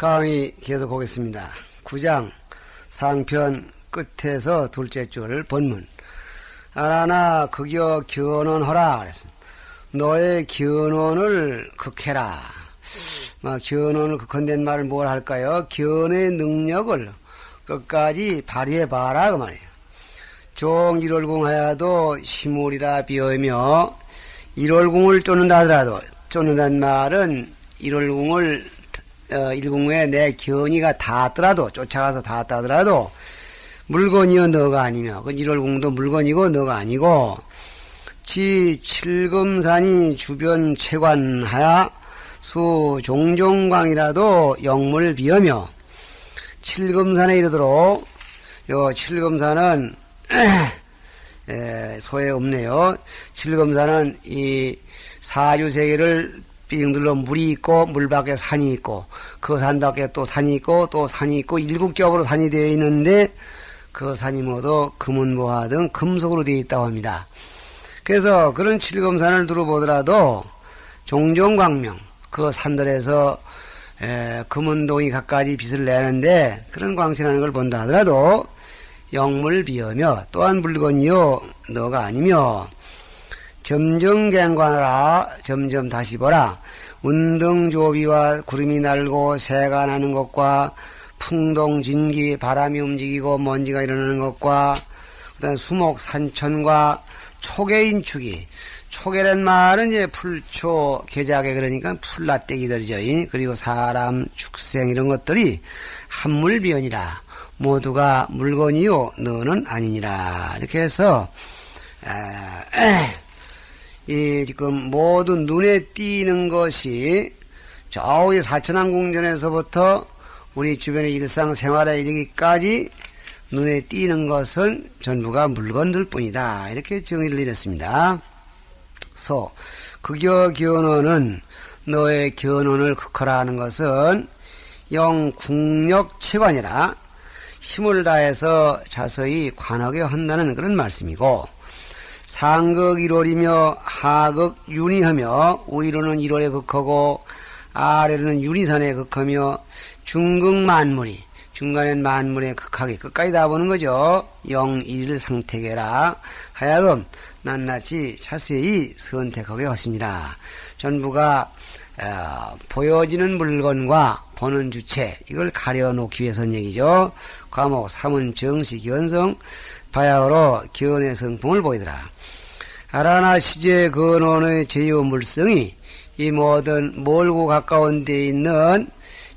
강의 계속 보겠습니다. 9장 상편 끝에서 둘째 줄 본문. 아라나 극여 견언하라 그랬습니다. 너의 견언을 극해라. 견언을 극한다는 말을 뭘 할까요? 견의 능력을 끝까지 발휘해봐라 그 말이에요. 종 1월궁 하야도 시물이라 비어이며 1월궁을 쫓는다 하더라도 쫓는다는 말은 1월궁을 1궁에 내 견이가 닿았더라도 쫓아가서 닿았다 하더라도 물건이여 너가 아니며 그 1월궁도 물건이고 너가 아니고 지 칠금산이 주변 채관하야 수 종종광이라도 영물 비어며 칠금산에 이르도록 요 칠금산은 소에 없네요. 칠금산은 이 사주세계를 빙들러 물이 있고 물 밖에 산이 있고 그 산 밖에 또 산이 있고 또 산이 있고 일국적으로 산이 되어 있는데 그 산이 모두 금은보화 등 금속으로 되어 있다고 합니다. 그래서 그런 칠금산을 두루보더라도 종종광명 그 산들에서 금은동이 갖가지 빛을 내는데 그런 광신하는 걸 본다 하더라도 영물 비어며 또한 물건이요 너가 아니며 점점 갱관하라 점점 다시 보라 운등조비와 구름이 날고 새가 나는 것과 풍동진기 바람이 움직이고 먼지가 일어나는 것과 그다음 수목 산천과 초계인축이 초계란 말은 이제 풀초 계작에 그러니까 풀라떼기들이죠. 그리고 사람 축생 이런 것들이 한물비언이라 모두가 물건이요 너는 아니니라 이렇게 해서 이 지금 모든 눈에 띄는 것이 저기 사천왕궁전에서부터 우리 주변의 일상생활에 이르기까지 눈에 띄는 것은 전부가 물건들 뿐이다. 이렇게 정의를 내렸습니다. 극여 견언은 너의 견언을 극하라 하는 것은 영 국력 체관이라 힘을 다해서 자세히 관하게 한다는 그런 말씀이고 상극 1월이며 하극 윤희하며 위로는 1월에 극하고 아래로는 윤희산에 극하며 중극 만물이 중간엔 만물에 극하게 끝까지 다 보는 거죠. 영일 상택해라 하여금 낱낱이 자세히 선택하게 하시니라. 전부가 보여지는 물건과 보는 주체 이걸 가려놓기 위해서는 얘기죠. 과목 3은 정시 견성 바야흐로 견의 성품을 보이더라. 아라나 시제 근원의 제유물성이 이 모든 멀고 가까운 데 있는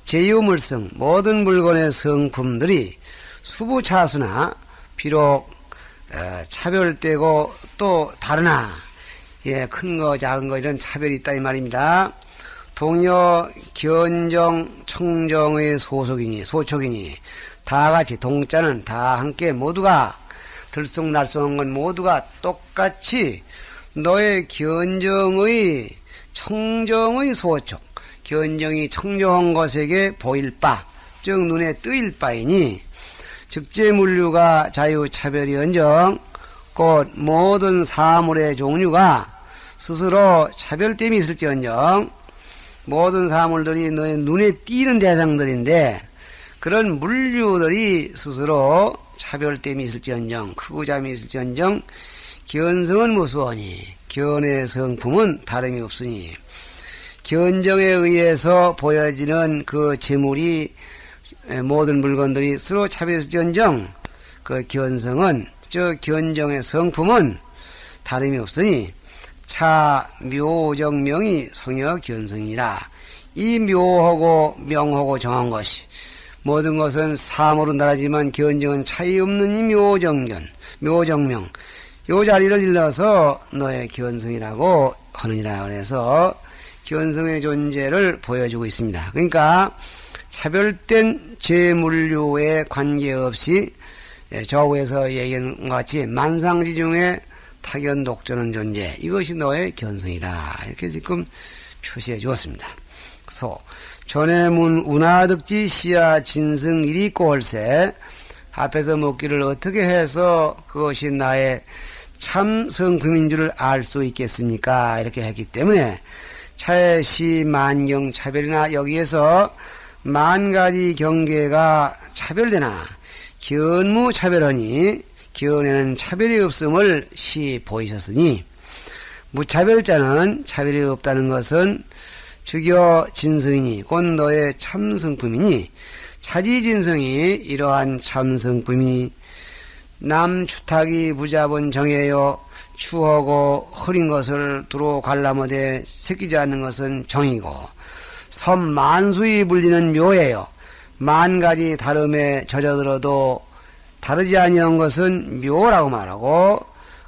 제유물성 모든 물건의 성품들이 수부차수나 비록 차별되고 또 다르나 큰 거 작은 거 이런 차별이 있다 이 말입니다. 동여 견정 청정의 소촉이니 다 같이 동자는 다 함께 모두가 들쑥날쑥한 건 모두가 똑같이 너의 견정의 청정의 소촉 견정이 청정한 것에게 보일 바 즉 눈에 뜨일 바이니 즉제물류가 자유차별이언정 곧 모든 사물의 종류가 스스로 차별됨이 있을지언정 모든 사물들이 너의 눈에 띄는 대상들인데 그런 물류들이 스스로 차별됨이 있을지언정 크고 잠이 있을지언정 견성은 무수하니 견의 성품은 다름이 없으니 견정에 의해서 보여지는 그 재물이 모든 물건들이 서로 차별일지언정 그 견성은 저 견정의 성품은 다름이 없으니 차 묘정명이 성여 견성이라. 이 묘하고 명하고 정한 것이 모든 것은 사물은 다르지만 견정은 차이 없는 이 묘정명 요 자리를 일러서 너의 견성이라고 하느니라. 그래서 견성의 존재를 보여주고 있습니다. 그러니까 차별된 제물류에 관계없이 저우에서 얘기한 것 같이 만상지 중에 타견 독전한 존재 이것이 너의 견성이다. 이렇게 지금 표시해 주었습니다. 전해문 운하득지 시야 진승 일이 있고 헐세 앞에서 묻기를 어떻게 해서 그것이 나의 참 성품인 줄을 알 수 있겠습니까? 이렇게 했기 때문에 차의 시 만경 차별이나 여기에서 만 가지 경계가 차별되나 견무차별하니 견에는 차별이 없음을 시 보이셨으니 무차별자는 차별이 없다는 것은 즉여 진성이니 곧 너의 참성품이니 차지진성이 이러한 참성품이 남 주탁이 무자본 정해요 추하고 흐린 것을 두루 관람하되 새끼지 않는 것은 정이고 섬 만수이 불리는 묘예요. 만 가지 다름에 젖어들어도 다르지 아니한 것은 묘라고 말하고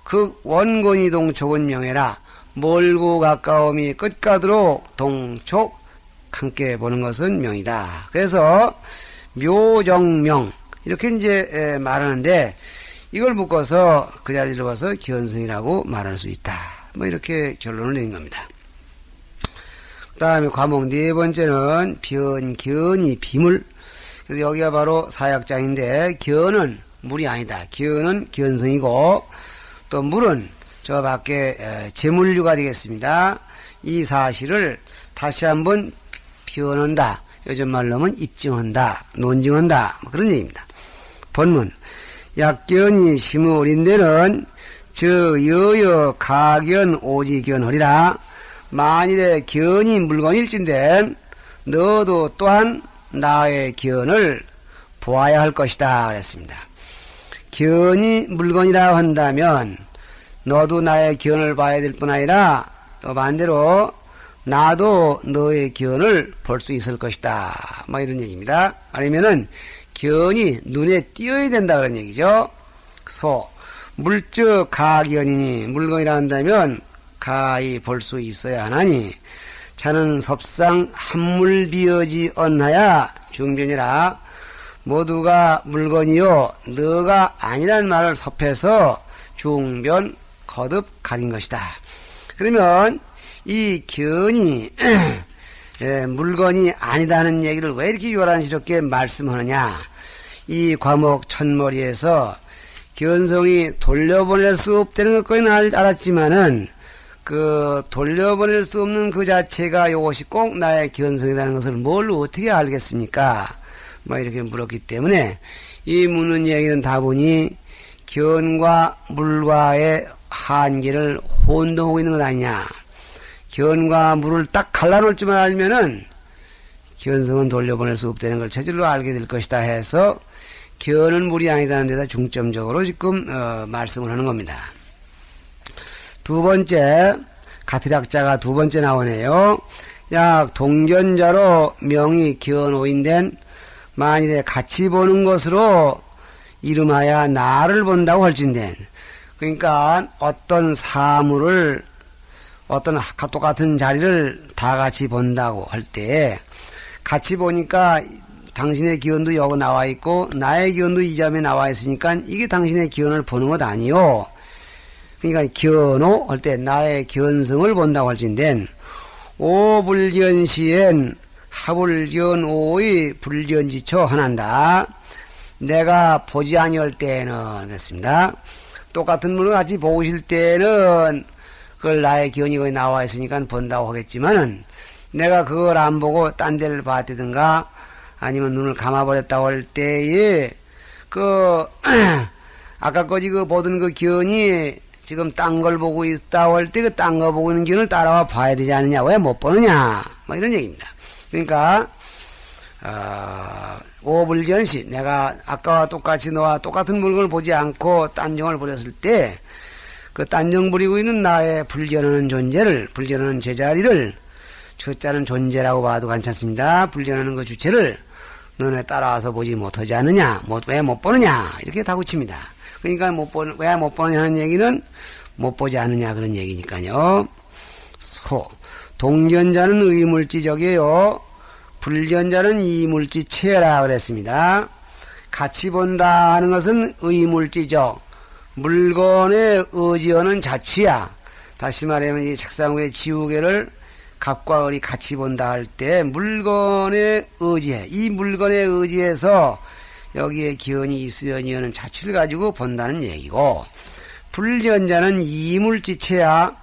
그 원곤이 동촉은 명예라 멀고 가까움이 끝가도록 동촉 함께 보는 것은 명이다. 그래서 묘정명 이렇게 이제 말하는데 이걸 묶어서 그 자리를 봐서 견성이라고 말할 수 있다. 뭐 이렇게 결론을 내린 겁니다. 그 다음에 과목 네 번째는 변견이 비물. 그래서 여기가 바로 사약장인데 견은 물이 아니다. 견은 견성이고 또 물은 저 밖에 제물류가 되겠습니다. 이 사실을 다시 한번 변한다. 요즘 말로 하면 입증한다. 논증한다. 뭐 그런 얘기입니다. 본문 약견이 심의 어린 데는 저 여여 가견 오지견허리라 만일에 견이 물건일진데 너도 또한 나의 견을 보아야 할 것이다 그랬습니다. 견이 물건이라 한다면 너도 나의 견을 봐야 될 뿐 아니라 또 반대로 나도 너의 견을 볼 수 있을 것이다. 뭐 이런 얘기입니다. 아니면은 견이 눈에 띄어야 된다 그런 얘기죠. 물적 가견이니 물건이라 한다면 가히 볼 수 있어야 하나니 자는 섭상 한물비어지 언하야 중변이라 모두가 물건이요 너가 아니란 말을 섭해서 중변 거듭 가린 것이다. 그러면 이 견이 물건이 아니다는 얘기를 왜 이렇게 요란스럽게 말씀하느냐. 이 과목 첫머리에서 견성이 돌려보낼 수 없다는 것까지는 알았지만은 그 돌려보낼 수 없는 그 자체가 이것이 꼭 나의 견성이라는 것을 뭘 어떻게 알겠습니까? 뭐 이렇게 물었기 때문에 이 묻는 얘기는 다분히 견과 물과의 한계를 혼동하고 있는 것 아니냐. 견과 물을 딱 갈라놓을 줄만 알면은 견성은 돌려보낼 수 없다는 걸 체질로 알게 될 것이다 해서 견은 물이 아니다는 데다 중점적으로 지금 말씀을 하는 겁니다. 두 번째 가티락자가 두 번째 나오네요. 약 동견자로 명이 견오인된 만일에 같이 보는 것으로 이름하여 나를 본다고 할진된 그러니까 어떤 사물을 어떤 똑같은 자리를 다 같이 본다고 할 때 같이 보니까 당신의 기원도 여기 나와 있고 나의 기원도 이 점에 나와 있으니까 이게 당신의 기원을 보는 것 아니요. 그러니까 견오 할 때 나의 견성을 본다고 할진된 오불견시엔 하불견오의 불견지처 하난다. 내가 보지 아니할 때는 그렇습니다. 똑같은 물을 같이 보실 때는 그걸 나의 기원이 거기 나와 있으니까 본다고 하겠지만은 내가 그걸 안 보고 딴 데를 봤다든가 아니면 눈을 감아버렸다고 할 때에 아까 거지 보던 그 기원이 지금 딴 걸 보고 있다고 할 때 그 딴 거 보고 있는 기운을 따라와 봐야 되지 않느냐. 왜 못 보느냐. 뭐 이런 얘기입니다. 그러니까 오불견시 내가 아까와 똑같이 너와 똑같은 물건을 보지 않고 딴정을 부렸을 때 그 딴정 부리고 있는 나의 불견하는 존재를 불견하는 제자리를 첫자는 존재라고 봐도 괜찮습니다. 불견하는 그 주체를 너네 따라와서 보지 못하지 않느냐. 왜 못 보느냐. 이렇게 다구칩니다. 그러니까 왜 못 보느냐는 얘기는 못 보지 않느냐 그런 얘기니까요. 동견자는 의물지적이에요. 불견자는 이물지체라 그랬습니다. 같이 본다 하는 것은 의물지적. 물건에 의지하는 자취야. 다시 말하면 이 책상 위에 지우개를 갑과 을이 같이 본다 할 때 물건에 의지해. 이 물건에 의지해서 여기에 기원이 있으려니 하는 자취를 가지고 본다는 얘기고 불견자는 이물지체야.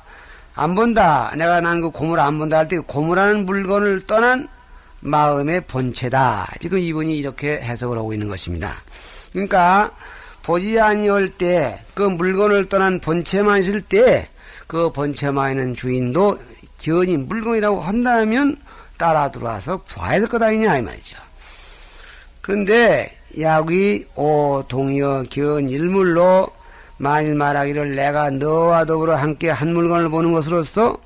안 본다. 내가 난 그 고물 안 본다 할 때 고물하는 물건을 떠난 마음의 본체다. 지금 이분이 이렇게 해석을 하고 있는 것입니다. 그러니까 보지 아니할 때 그 물건을 떠난 본체만 있을 때 그 본체만 있는 주인도 견이 물건이라고 한다면 따라 들어와서 봐야 될 것 아니냐 이 말이죠. 그런데 야귀 동여 견 일물로 만일 말하기를 내가 너와 더불어 함께 한 물건을 보는 것으로서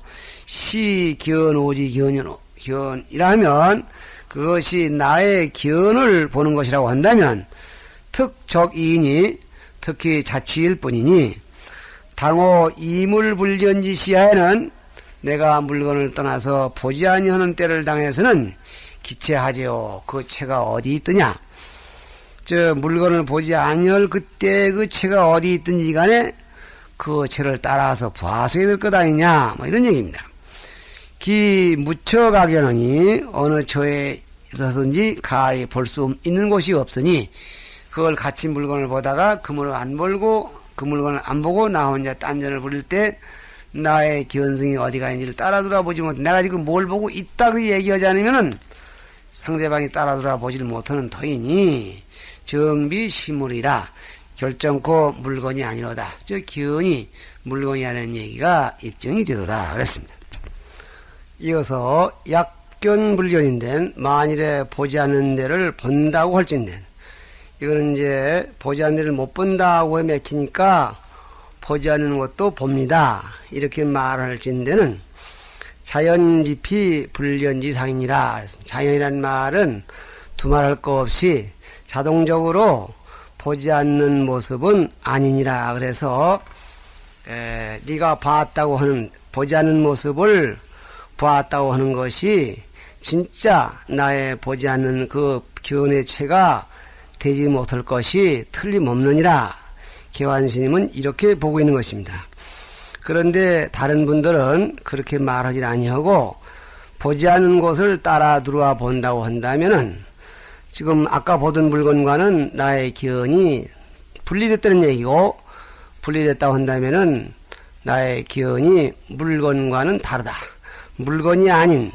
시 견 오지 견이라면 그것이 나의 견을 보는 것이라고 한다면 특적이니 특히 자취일 뿐이니 당호 이물불견지 시야에는 내가 물건을 떠나서 보지 아니하는 때를 당해서는 기체하지요. 그 채가 어디 있더냐? 저 물건을 보지 아니할 그때 그 채가 어디 있든지 간에 그 채를 따라서 봐서야 될 것 아니냐? 뭐 이런 얘기입니다. 기 무처가견하니 어느 처에 있어서든지 가히 볼 수 있는 곳이 없으니 그걸 같이 물건을 보다가 그 물건을 안 보고 나 혼자 딴전을 부릴 때 나의 견성이 어디가 있는지를 따라 돌아보지 못해. 내가 지금 뭘 보고 있다고 얘기하지 않으면은 상대방이 따라 돌아보지를 못하는 터이니 정비시물이라 결정코 물건이 아니로다. 저 견이 물건이라는 얘기가 입증이 되도다 그랬습니다. 이어서 약견불견인데 만일에 보지 않는 데를 본다고 할진된 이거는 이제 보지 않는 데를 못 본다고 해 맥히니까 보지 않는 것도 봅니다. 이렇게 말할진대는 자연리피 불견지상이니라. 자연이란 말은 두말할 거 없이 자동적으로 보지 않는 모습은 아니니라. 그래서 네가 봤다고 하는 보지 않는 모습을 봤다고 하는 것이 진짜 나의 보지 않는 그 견의 체가 되지 못할 것이 틀림없느니라. 개환스님은 이렇게 보고 있는 것입니다. 그런데 다른 분들은 그렇게 말하지 아니하고 보지 않는 곳을 따라 들어와 본다고 한다면은 지금 아까 보던 물건과는 나의 견이 분리됐다는 얘기고 분리됐다고 한다면은 나의 견이 물건과는 다르다. 물건이 아닌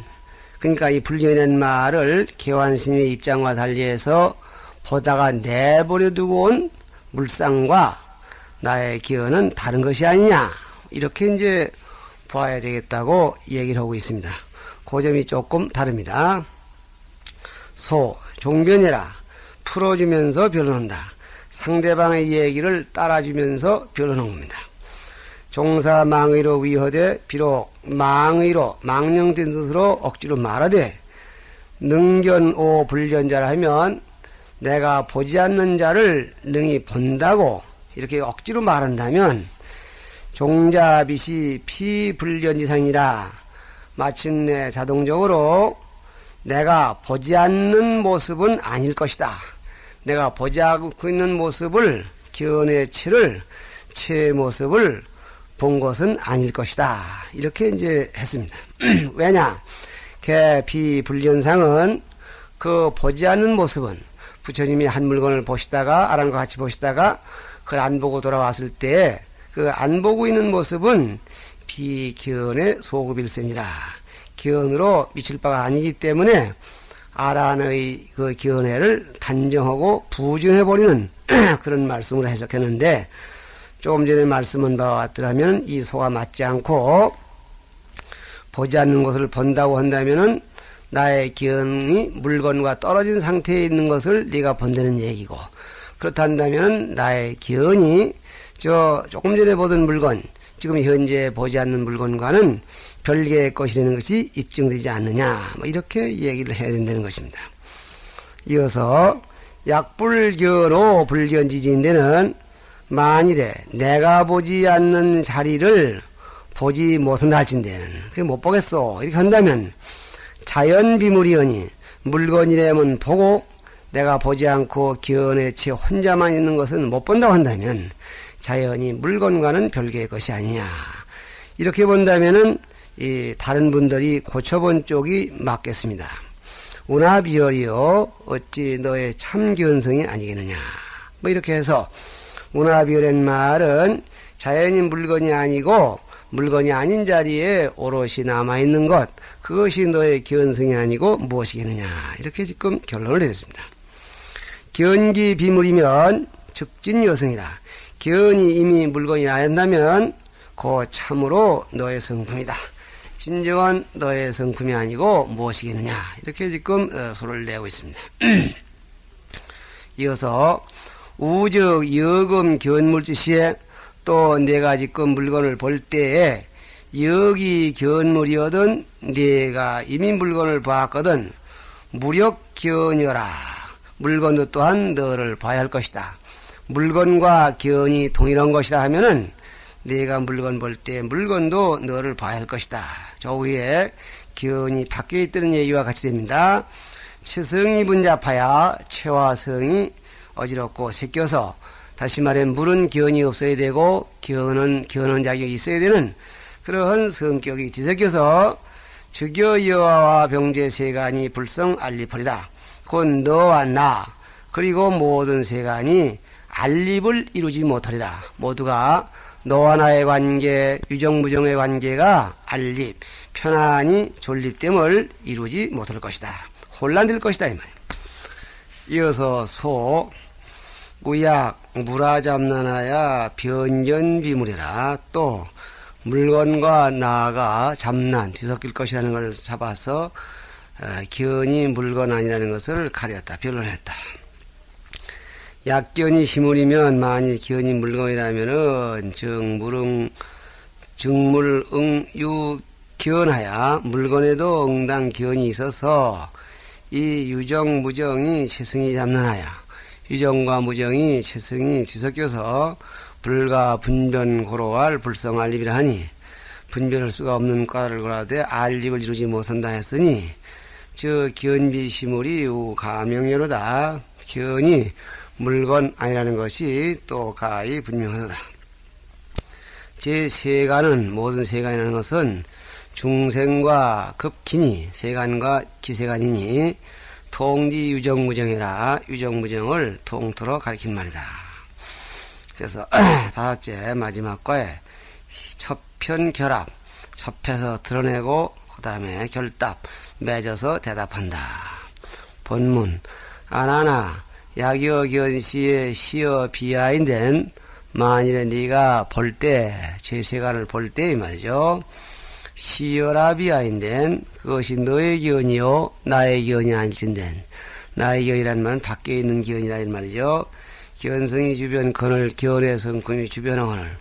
그러니까 이 불견이라는 말을 개환스님의 입장과 달리해서 보다가 내버려 두고 온 물상과 나의 기어는 다른 것이 아니냐 이렇게 이제 봐야 되겠다고 얘기를 하고 있습니다. 그 점이 조금 다릅니다. 종변이라 풀어주면서 변론한다. 상대방의 얘기를 따라주면서 변론한 겁니다. 종사 망의로 위허되 비록 망의로 망령된 뜻으로 억지로 말하되 능견오 불견자라 하면 내가 보지 않는 자를 능히 본다고 이렇게 억지로 말한다면 종자빛이 피불견지상이라 마침내 자동적으로 내가 보지 않는 모습은 아닐 것이다. 내가 보지 않고 있는 모습을 견의 체를 체의 모습을 본 것은 아닐 것이다. 이렇게 이제 했습니다. 왜냐? 개피불견상은 그 보지 않는 모습은 부처님이 한 물건을 보시다가 아랑과 같이 보시다가 그걸 안 보고 돌아왔을 때 그 안 보고 있는 모습은 비견의 소급일세니라. 견으로 미칠 바가 아니기 때문에 아란의 그 견해를 단정하고 부정해버리는 그런 말씀을 해석했는데 조금 전에 말씀한 바와 같더라면 이 소가 맞지 않고 보지 않는 것을 본다고 한다면은 나의 견이 물건과 떨어진 상태에 있는 것을 네가 본다는 얘기고 그렇단다면 나의 견이 조금 전에 보던 물건 지금 현재 보지 않는 물건과는 별개의 것이라는 것이 입증되지 않느냐 뭐 이렇게 얘기를 해야 된다는 것입니다. 이어서 약불견오 불견지지인데는 만일에 내가 보지 않는 자리를 보지 못한다 할진대는 그게 못 보겠어 이렇게 한다면 자연비물이오니 물건이라면 보고 내가 보지 않고 견의 채 혼자만 있는 것은 못 본다고 한다면 자연이 물건과는 별개의 것이 아니냐 이렇게 본다면은 이 다른 분들이 고쳐본 쪽이 맞겠습니다. 운하비열이요 어찌 너의 참견성이 아니겠느냐 뭐 이렇게 해서 운하비열의 말은 자연이 물건이 아니고 물건이 아닌 자리에 오롯이 남아있는 것, 그것이 너의 견성이 아니고 무엇이겠느냐. 이렇게 지금 결론을 내렸습니다. 견기 비물이면 즉진 여성이라. 견이 이미 물건이 아닌다면 그 참으로 너의 성품이다. 진정한 너의 성품이 아니고 무엇이겠느냐. 이렇게 지금 소를 내고 있습니다. 이어서 우적 여금 견물지시에 또 내가 지금 물건을 볼 때에 여기 견물이거든 내가 이미 물건을 봤거든 무력 견여라. 물건도 또한 너를 봐야 할 것이다. 물건과 견이 동일한 것이다 하면은 내가 물건 볼 때 물건도 너를 봐야 할 것이다. 저 위에 견이 바뀌어 있다는 얘기와 같이 됩니다. 체성이 분잡하야 체와 성이 어지럽고 새껴서 다시 말해 물은 견이 없어야 되고 견은 자격이 있어야 되는 그러한 성격이 뒤섞여서 즉여 여하와 병제 세간이 불성 알리퍼리다. 곧 너와 나 그리고 모든 세간이 알립을 이루지 못하리라. 모두가 너와 나의 관계, 유정무정의 관계가 알립, 편안히 존립됨을 이루지 못할 것이다. 혼란될 것이다 이 말이야. 이어서 소 우약 무라잡난하야 변견비물이라. 또 물건과 나가 잡난 뒤섞일 것이라는 걸 잡아서 견이 물건 아니라는 것을 가렸다. 변론했다. 약견이 시물이면 만일 견이 물건이라면은 증물응유 견하야 물건에도 응당 견이 있어서 이 유정 무정이 체성이 잡난하야. 유정과 무정이 체성이 뒤섞여서 불가 분변 고로할 불성알립이라 하니 분별할 수가 없는 과를 고라되 알립을 이루지 못한다 했으니 저 견비시물이 가명여로다. 견이 물건 아니라는 것이 또 가히 분명하다. 제 세간은 모든 세간이라는 것은 중생과 급기니 세간과 기세간이니 통지 유정무정이라 유정무정을 통틀어 가리킨 말이다. 그래서 다섯째 마지막 과에 첩편결합 첩해서 드러내고 그 다음에 결답 맺어서 대답한다. 본문 아나나 야기어 견시의 시어 비하인된 만일에 네가 볼 때 제세간을 볼 때 이 말이죠. 시어라 비하인된 그것이 너의 견이요 나의 견이 아닐진된 나의 견이라는 말은 밖에 있는 견이라 이 말이죠. 견성이 주변 건을 견의 성품이 주변 언을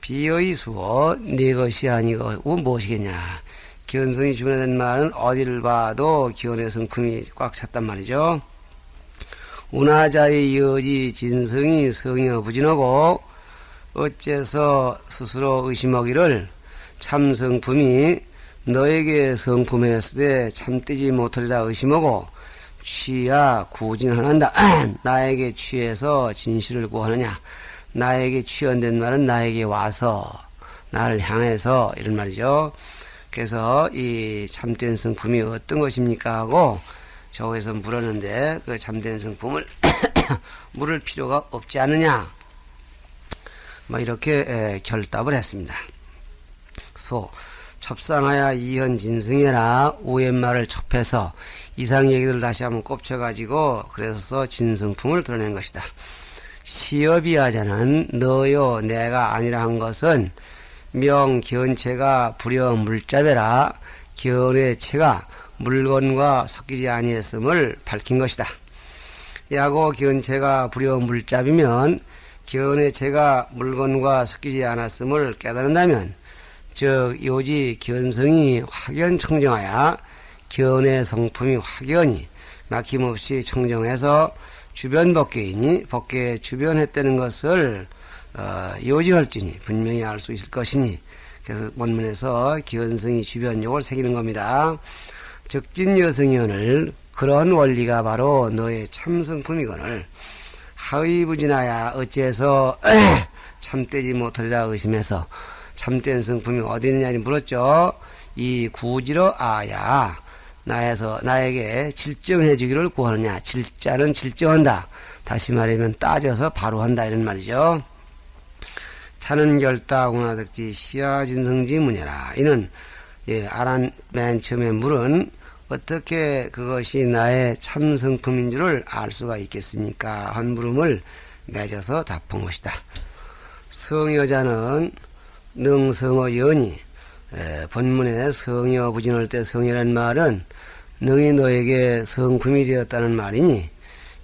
비어의 수어 네 것이 아니고 무엇이겠냐. 견성이 주변에 된 말은 어디를 봐도 견의 성품이 꽉 찼단 말이죠. 운하자의 여지 진성이 성여 부진하고 어째서 스스로 의심하기를 참성품이 너에게 성품했으되 참되지 못하리라 의심하고 취야 구진하는다. 나에게 취해서 진실을 구하느냐. 나에게 취한된 말은 나에게 와서 나를 향해서 이런 말이죠. 그래서 이 참된 성품이 어떤 것입니까 하고 저에서 물었는데 그 참된 성품을 물을 필요가 없지 않느냐. 뭐 이렇게 결답을 했습니다. 소 첩상하야 이현진승해라. 오옛말을 첩해서 이상 얘기들을 다시 한번 꼽쳐가지고 그래서 진성품을 드러낸 것이다. 시업이하자는 너요 내가 아니라 한 것은 명견체가 불여 물자배라. 견의 체가 물건과 섞이지 아니했음을 밝힌 것이다. 야고 견체가 불여 물잡이면 견의 체가 물건과 섞이지 않았음을 깨달은다면 즉 요지 견성이 확연 청정하여 견의 성품이 확연히 막힘없이 청정해서 주변 법계이니 법계에 주변했다는 것을 요지할지니 분명히 알 수 있을 것이니 그래서 원문에서 견성이 주변욕을 새기는 겁니다. 적진여성연을 그런 원리가 바로 너의 참성품이거늘 하의부진하야 어째서 참되지 못하리라 의심해서 참된 성품이 어디 있느냐니 물었죠. 이 구지러 아야 나에게 질정해 주기를 구하느냐. 질자는 질정한다. 다시 말하면 따져서 바로 한다 이런 말이죠. 차는 결다공화득지 시야진성지 문여라. 이는 아란 맨 처음에 물은 어떻게 그것이 나의 참성품인 줄을 알 수가 있겠습니까? 한 물음을 맺어서 답한 것이다. 성여자는 능성어 연이 본문에 성여 부진할 때 성여란 말은 능이 너에게 성품이 되었다는 말이니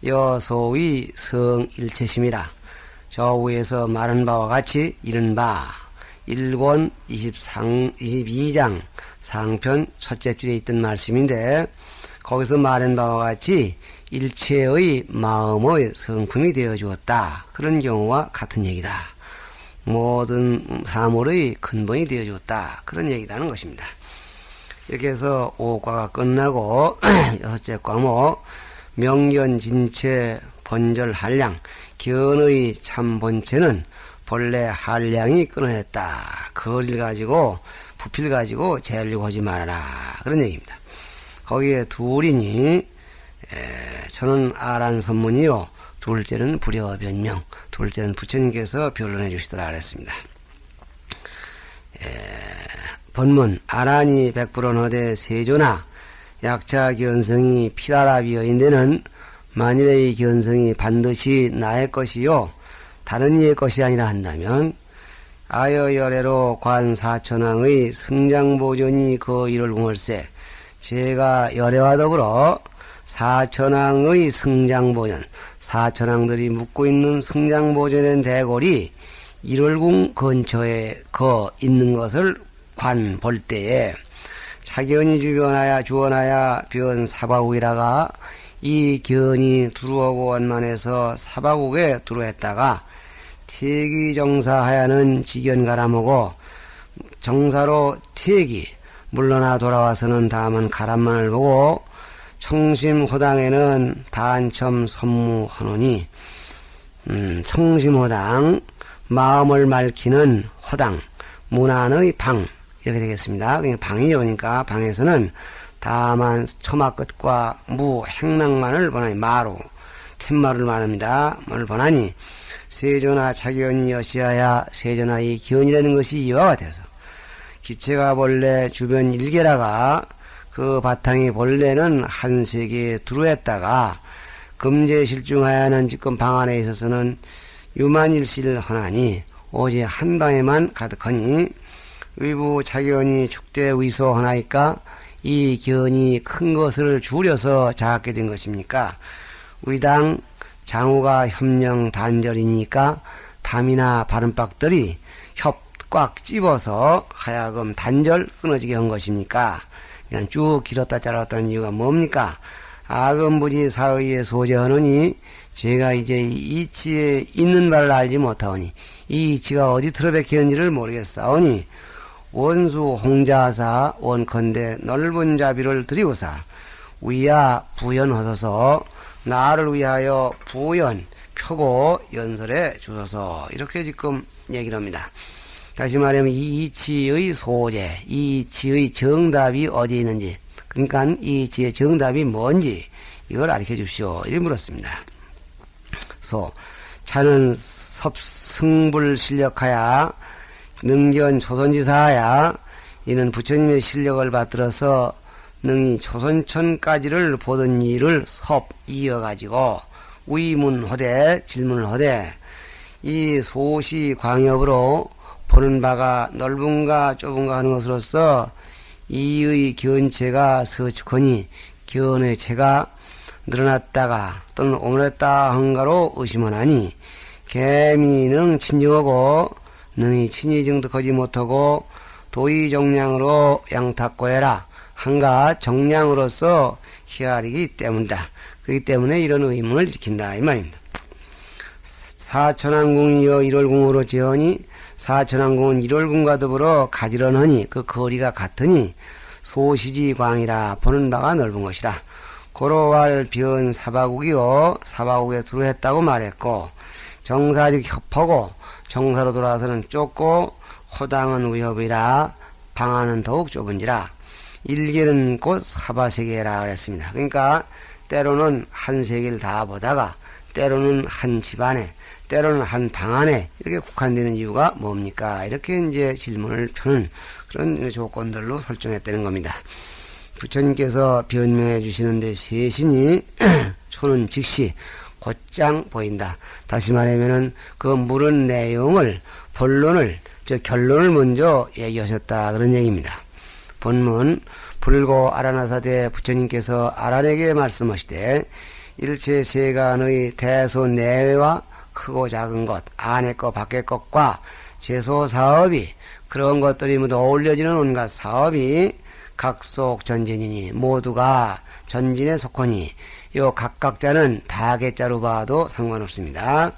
여소위 성일체심이라. 저 위에서 말한 바와 같이 이른 바 1권 22장 상편 첫째 줄에 있던 말씀인데 거기서 말한 바와 같이 일체의 마음의 성품이 되어 주었다. 그런 경우와 같은 얘기다. 모든 사물의 근본이 되어 주었다. 그런 얘기라는 것입니다. 이렇게 해서 5과가 끝나고 여섯째 과목 명견진체 번절 한량 견의 참본체는 본래 한량이 끊어냈다. 거리를 가지고 부피를 가지고 재려고 하지 말아라. 그런 얘기입니다. 거기에 둘이니 저는 아란 선문이요 둘째는 불여변명, 둘째는 부처님께서 변론해 주시더라 그랬습니다. 본문 아란이 100% 어대 세조나 약자 견성이 피라라비어인데는 만일의 견성이 반드시 나의 것이요 다른 이의 것이 아니라 한다면 아여열애로 관 사천왕의 승장보존이 그 일을 공할세 제가 열애와 더불어 사천왕의 승장보존 사천왕들이 묵고 있는 승장보존의 대궐이 일월궁 근처에 있는 것을 관 볼 때에 차견이 주원하야 변 사바국이라가 이 견이 두루오고 원만해서 사바국에 두루했다가 퇴기 정사하야는 지견 가라먹고 정사로 퇴기 물러나 돌아와서는 다만 가람만을 보고 청심호당에는 단첨 선무하노니 청심호당 마음을 맑히는 호당 문안의 방 이렇게 되겠습니다. 그냥 방이요. 그러니까 방에서는 다만 처마 끝과 무 행랑만을 보나니 마루 툇마루를 말합니다. 뭘 보나니 세조나 차견이 여시하야 세조나 이 견이라는 것이 이와 같아서 기체가 본래 주변 일개라가 그 바탕이 본래는 한 세계에 두루했다가 금제실중하야는 지금 방 안에 있어서는 유만일실 하나니 오직 한 방에만 가득하니 위부 차견이 축대 위소 하나이까 이 견이 큰 것을 줄여서 작게 된 것입니까? 위당 장우가 협령 단절이니까 담이나 바른박들이 협 꽉 찝어서 하여금 단절 끊어지게 한 것입니까? 그냥 쭉 길었다 잘랐다는 이유가 뭡니까? 악음부지 사의에 소재하느니 제가 이제 이치에 있는 바를 알지 못하오니 이 이치가 어디 틀어박히는지를 모르겠사오니 원수 홍자사 원컨대 넓은 자비를 드리고사 위야 부연하소서 나를 위하여 부연 펴고 연설해 주소서 이렇게 지금 얘기를 합니다. 다시 말하면 이 이치의 소재, 이 이치의 정답이 어디에 있는지 그러니까 이 이치의 정답이 뭔지 이걸 알려 주십시오. 이렇게 물었습니다. 차는 섭승불 실력하야 능견 조선지사하야 이는 부처님의 실력을 받들어서 능히 조선천까지를 보던 일을 섭 이어가지고 위문허대 질문을 하되 이 소시 광엽으로 보는 바가 넓은가 좁은가 하는 것으로서 이의 견체가 서축하니 견의 체가 늘어났다가 또는 오므렸다 한가로 의심하나니 개미능 친정하고 능히 친히 정득하지 못하고 도의정량으로 양탁고해라 한가 정량으로서 희아리기 때문이다. 그렇기 때문에 이런 의문을 일으킨다 이 말입니다. 사천왕궁이여 일월궁으로 지으니 사천왕궁은 일월궁과 더불어 가지런하니 그 거리가 같으니 소시지광이라 보는 바가 넓은 것이라. 고로왈 변 사바국이요 사바국에 두루했다고 말했고 정사직 협하고 정사로 돌아서는 좁고 호당은 위협이라 방안은 더욱 좁은지라. 일계는 곧 사바세계라 그랬습니다. 그러니까 때로는 한 세계를 다 보다가 때로는 한 집안에, 때로는 한 방 안에 이렇게 국한되는 이유가 뭡니까? 이렇게 이제 질문을 펴는 그런 조건들로 설정했다는 겁니다. 부처님께서 변명해 주시는데 세신이 초는 즉시 곧장 보인다. 다시 말하면은 그 물은 내용을, 본론을, 결론을 먼저 얘기하셨다. 그런 얘기입니다. 본문 불고 아라나사대 부처님께서 아란에게 말씀하시되 일체 세간의 대소 내외와 크고 작은 것, 안의 것, 밖의 것과 제소 사업이, 그런 것들이 모두 어울려지는 온갖 사업이 각속 전진이니 모두가 전진에 속하니 요 각각자는 다개자로 봐도 상관없습니다.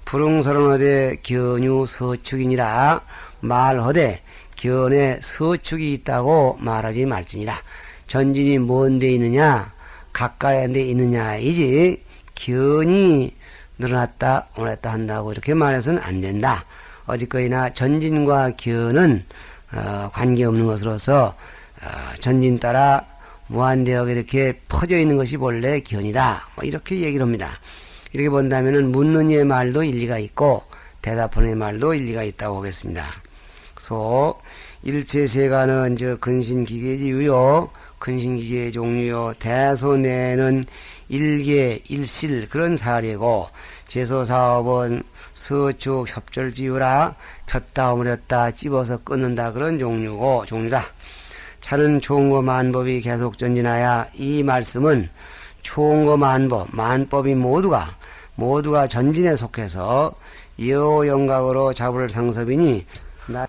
불응설언하되 견유 서축이니라 말하되 견에 서축이 있다고 말하지 말지니라. 전진이 뭔데 있느냐, 가까이 데 있느냐이지 견이 늘어났다 오랬다 한다고 이렇게 말해서는 안 된다. 어디까지나 전진과 견은 관계없는 것으로서 전진 따라 무한대하게 이렇게 퍼져 있는 것이 본래 견이다. 이렇게 얘기를 합니다. 이렇게 본다면은 묻는 이의 말도 일리가 있고 대답하는 이의 말도 일리가 있다고 하겠습니다. 그래서 일체세간은 근신기계지유요, 근신기계의 종류요, 대소내는 일계 일실 그런 사례고, 제소사업은 서축 협절지유라 폈다 오므렸다 찝어서 끊는다 그런 종류다. 차는 총거 만법이 계속 전진하여 이 말씀은 총거 만법, 만법이 모두가 전진에 속해서 여영각으로 잡을 상섭이니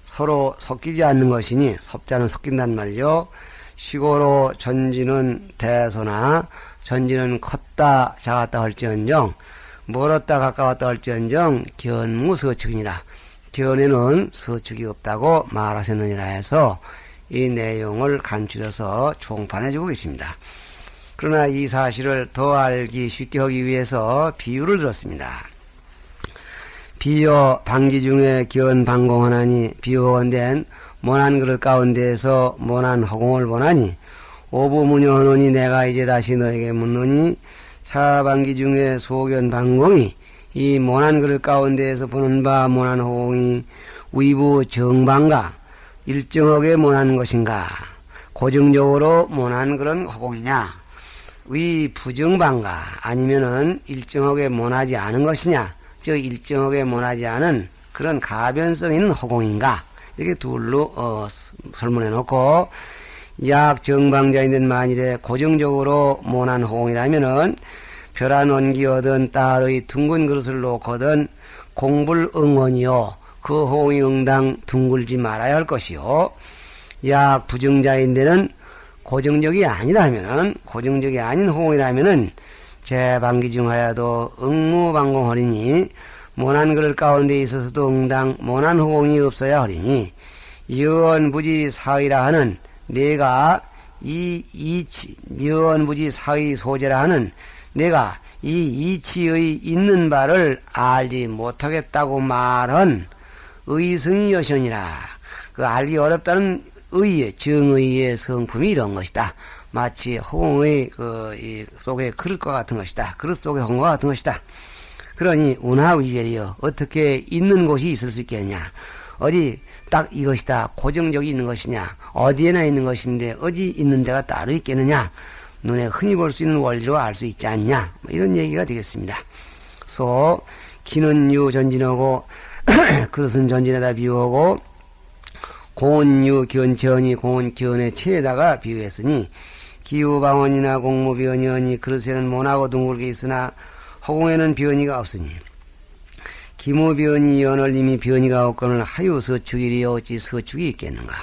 서로 섞이지 않는 것이니, 섭자는 섞인단 말이죠. 시고로 전진은 대소나 전진은 컸다 작았다 할지언정, 멀었다 가까웠다 할지언정 견무서축이니라. 견에는 서축이 없다고 말하셨느니라 해서 이 내용을 간추려서 총판해 주고 계십니다. 그러나 이 사실을 더 알기 쉽게 하기 위해서 비유를 들었습니다. 비유 방기 중에 견 방공하나니, 비유원된 모난 그릇 가운데에서 모난 허공을 보나니, 오부무녀하노니 내가 이제 다시 너에게 묻노니, 차방기 중에 소견 방공이, 이 모난 그릇 가운데에서 보는 바 모난 허공이 위부 정방가 일정하게 모난 것인가, 고정적으로 모난 그런 허공이냐, 위 부정방가 아니면은 일정하게 모나지 않은 것이냐, 즉 일정하게 모나지 않은 그런 가변성 있는 허공인가, 이렇게 둘로 설문해 놓고, 약 정방자인 만일에 고정적으로 모난 허공이라면은 벼란 원기어든 딸의 둥근 그릇을 놓거든 공불응원이요, 그 허공이 응당 둥글지 말아야 할 것이요. 약 부정자인데는 고정적이 아니라면은, 고정적이 아닌 허공이라면은 제방기 중하여도 응무방공하리니, 모난 그릇 가운데 있어서도 응당 모난 허공이 없어야 하리니, 여원부지 사의라 하는 내가 여원부지 사의 소재라 하는 내가 이 이치의 있는 바를 알지 못하겠다고 말한 의성이 여션이라. 그 알기 어렵다는 의의, 정의의 성품이 이런 것이다. 마치 허공의 이 속에 그릇과 같은 것이다. 그릇 속에 허공과 같은 것이다. 그러니 운하위절이여, 어떻게 있는 곳이 있을 수 있겠냐? 어디 딱 이것이다, 고정적이 있는 것이냐? 어디에나 있는 것인데 어디 있는 데가 따로 있겠느냐? 눈에 흔히 볼 수 있는 원리로 알 수 있지 않냐? 이런 얘기가 되겠습니다. 소 기는 유 전진하고 그릇은 전진에다 비유하고, 공은 유 견천이 공은 견의 체에다가 비유했으니, 기후방언이나 공무변이언이 그릇에는 모나고 둥글게 있으나 허공에는 변이가 없으니, 기무변이 연을 이미 변이가 없거늘 하유 서축이리여 어찌 서축이 있겠는가.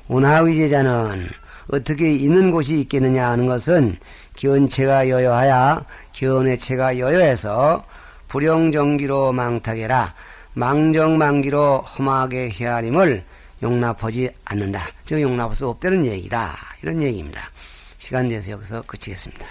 운하위제자는 어떻게 있는 곳이 있겠느냐 하는 것은 견체가 여여하야 견의 체가 여여해서 불영정기로 망탁해라, 망정망기로 험하게 헤아림을 용납하지 않는다. 즉 용납할 수 없다는 얘기다. 이런 얘기입니다. 시간 돼서 여기서 그치겠습니다.